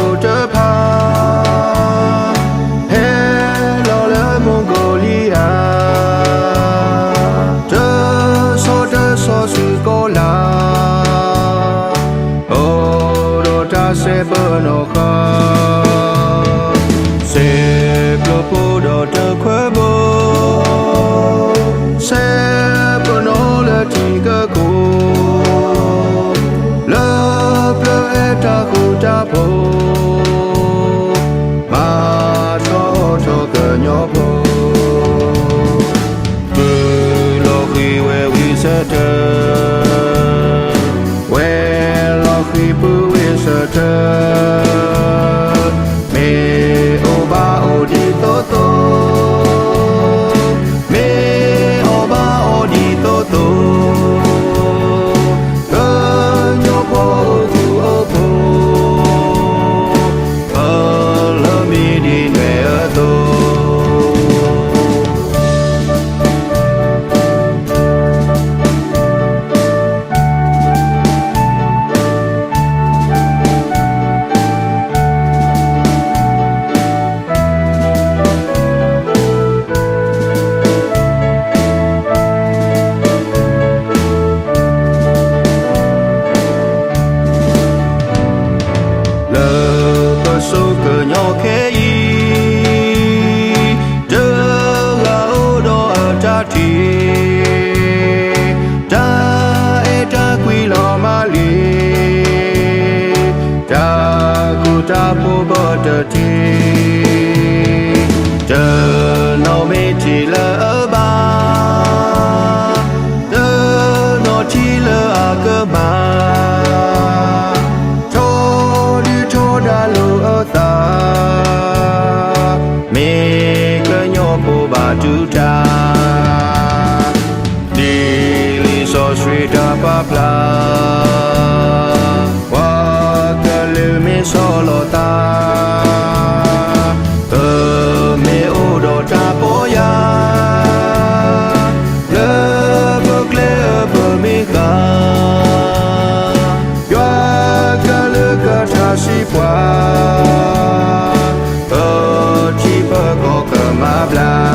ô tơ pa hello le Mongolia tơ so su cô la ô đồ ta sẽ bơ nô kha sẽ cơ bô đồ tơ khóe bô sẽ bơ nô le thì cơ cô ta khu ta bồ mà cho cơ nhỏ bồ bự lo khi we sẽ thơ we lo khi bự we sẽ thơ mẹ ô ba ô đi tô tô mẹ ô ba ô đi tô tô cơ nhỏ bồ số cờ nhỏ khẽ y đỡ gạo đó ở cha thì cha quy lo mà li cha cu cha bố bơ đờ thì chờ nó mê chỉ là ở ba đỡ nó chỉ là ở cơ mà đã lỡ ta mẹ cơ nhỏ cô bà chú cha đi li so suy đa ba pla qua cơ lưu mẹ so lo ta mẹ ô đồ cha bố ya lỡ bước lỡ bờ mẹ ga si qua chi bơ có cơ mà bla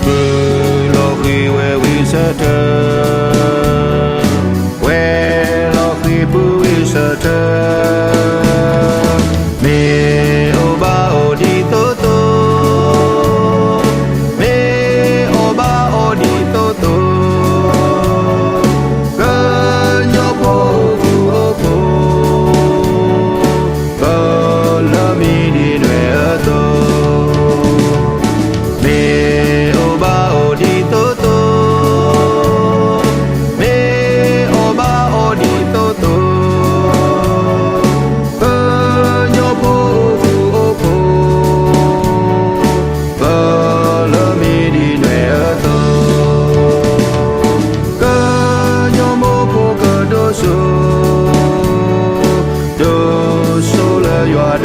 bự lo khi we sẽ thơ we lo khi bự we sẽ thơ mẹ ô ba ô đi tô tô mẹ ô ba ô đi tô tô cơ nhóc ô you are